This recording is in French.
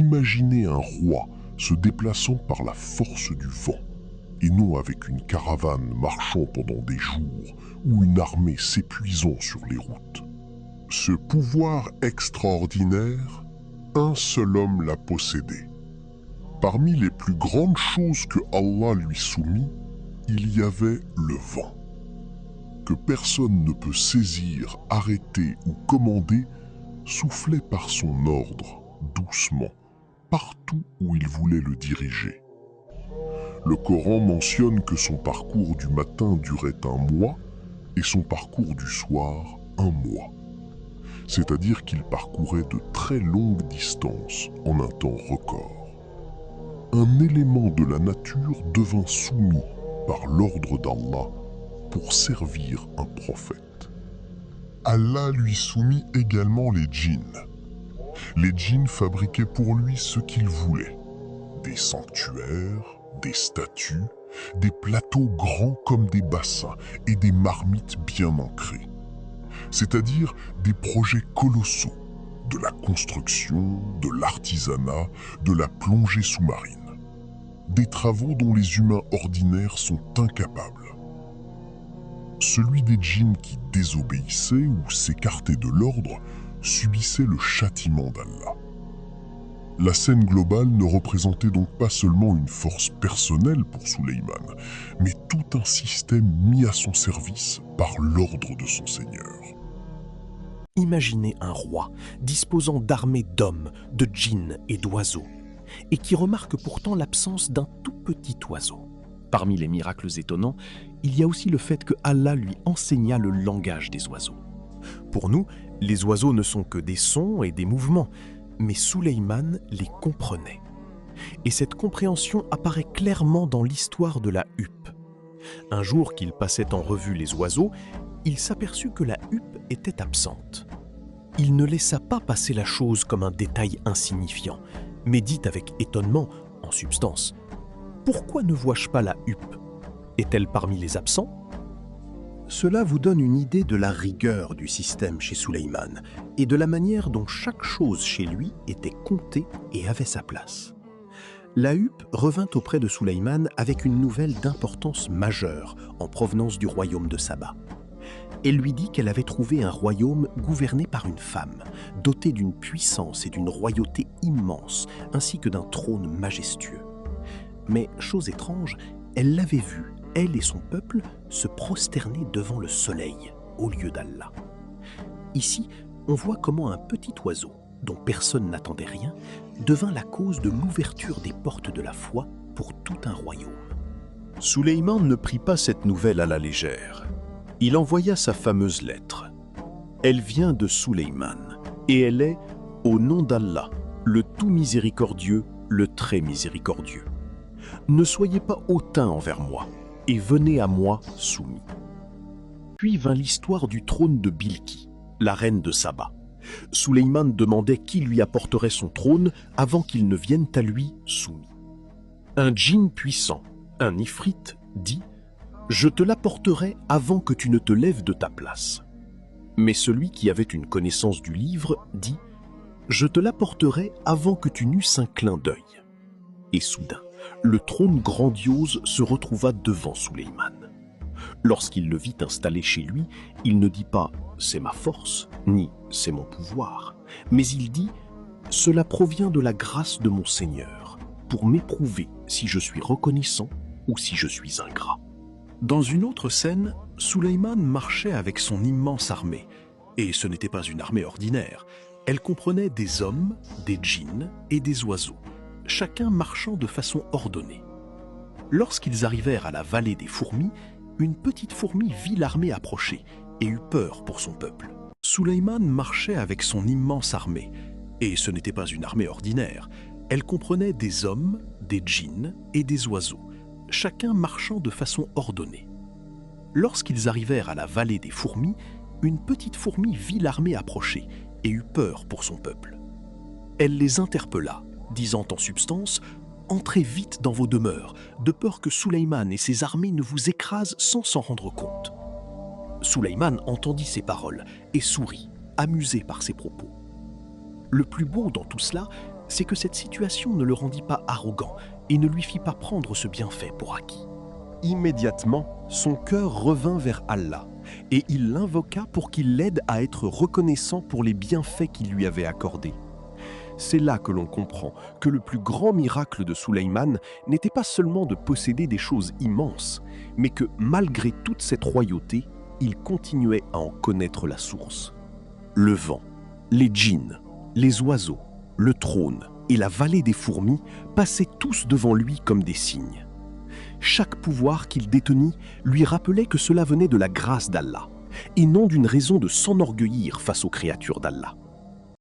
imaginez un roi se déplaçant par la force du vent, et non avec une caravane marchant pendant des jours ou une armée s'épuisant sur les routes. Ce pouvoir extraordinaire, un seul homme l'a possédé. Parmi les plus grandes choses que Allah lui soumit, il y avait le vent, que personne ne peut saisir, arrêter ou commander, soufflait par son ordre, doucement, partout où il voulait le diriger. Le Coran mentionne que son parcours du matin durait un mois et son parcours du soir un mois. C'est-à-dire qu'il parcourait de très longues distances en un temps record. Un élément de la nature devint soumis par l'ordre d'Allah pour servir un prophète. Allah lui soumit également les djinns. Les djinns fabriquaient pour lui ce qu'il voulait. Des sanctuaires, des statues, des plateaux grands comme des bassins et des marmites bien ancrées. C'est-à-dire des projets colossaux, de la construction, de l'artisanat, de la plongée sous-marine. Des travaux dont les humains ordinaires sont incapables. Celui des djinns qui désobéissait ou s'écartait de l'ordre subissait le châtiment d'Allah. La scène globale ne représentait donc pas seulement une force personnelle pour Sulayman, mais tout un système mis à son service par l'ordre de son Seigneur. Imaginez un roi disposant d'armées d'hommes, de djinns et d'oiseaux, et qui remarque pourtant l'absence d'un tout petit oiseau. Parmi les miracles étonnants, il y a aussi le fait que Allah lui enseigna le langage des oiseaux. Pour nous, les oiseaux ne sont que des sons et des mouvements, mais Sulayman les comprenait. Et cette compréhension apparaît clairement dans l'histoire de la huppe. Un jour qu'il passait en revue les oiseaux, il s'aperçut que la huppe était absente. Il ne laissa pas passer la chose comme un détail insignifiant, mais dit avec étonnement, en substance, « Pourquoi ne vois-je pas la huppe? Est-elle parmi les absents ?» Cela vous donne une idée de la rigueur du système chez Sulayman et de la manière dont chaque chose chez lui était comptée et avait sa place. La huppe revint auprès de Sulayman avec une nouvelle d'importance majeure en provenance du royaume de Saba. Elle lui dit qu'elle avait trouvé un royaume gouverné par une femme, doté d'une puissance et d'une royauté immense, ainsi que d'un trône majestueux. Mais, chose étrange, elle l'avait vu, elle et son peuple, se prosterner devant le soleil, au lieu d'Allah. Ici, on voit comment un petit oiseau, dont personne n'attendait rien, devint la cause de l'ouverture des portes de la foi pour tout un royaume. Sulayman ne prit pas cette nouvelle à la légère. Il envoya sa fameuse lettre. Elle vient de Sulayman, et elle est « Au nom d'Allah, le tout miséricordieux, le très miséricordieux. Ne soyez pas hautains envers moi, et venez à moi soumis. » Puis vint l'histoire du trône de Bilki, la reine de Saba. Sulayman demandait qui lui apporterait son trône avant qu'il ne vienne à lui soumis. Un djinn puissant, un ifrit, dit « Je te l'apporterai avant que tu ne te lèves de ta place. » Mais celui qui avait une connaissance du livre dit « Je te l'apporterai avant que tu n'eusses un clin d'œil. » Et soudain, le trône grandiose se retrouva devant Sulayman. Lorsqu'il le vit installé chez lui, il ne dit pas « c'est ma force » ni « c'est mon pouvoir », mais il dit « cela provient de la grâce de mon Seigneur, pour m'éprouver si je suis reconnaissant ou si je suis ingrat. » Dans une autre scène, Sulayman marchait avec son immense armée, et ce n'était pas une armée ordinaire. Elle comprenait des hommes, des djinns et des oiseaux, chacun marchant de façon ordonnée. Lorsqu'ils arrivèrent à la vallée des fourmis, une petite fourmi vit l'armée approcher et eut peur pour son peuple. Sulayman marchait avec son immense armée, et ce n'était pas une armée ordinaire. Elle comprenait des hommes, des djinns et des oiseaux, chacun marchant de façon ordonnée. Lorsqu'ils arrivèrent à la vallée des fourmis, une petite fourmi vit l'armée approcher et eut peur pour son peuple. Elle les interpella, disant en substance « Entrez vite dans vos demeures, de peur que Sulayman et ses armées ne vous écrasent sans s'en rendre compte. » Sulayman entendit ces paroles et sourit, amusé par ses propos. Le plus beau dans tout cela c'est que cette situation ne le rendit pas arrogant et ne lui fit pas prendre ce bienfait pour acquis. Immédiatement, son cœur revint vers Allah et il l'invoqua pour qu'il l'aide à être reconnaissant pour les bienfaits qu'il lui avait accordés. C'est là que l'on comprend que le plus grand miracle de Sulayman n'était pas seulement de posséder des choses immenses, mais que malgré toute cette royauté, il continuait à en connaître la source. Le vent, les djinns, les oiseaux, le trône et la vallée des fourmis passaient tous devant lui comme des signes. Chaque pouvoir qu'il détenait lui rappelait que cela venait de la grâce d'Allah, et non d'une raison de s'enorgueillir face aux créatures d'Allah.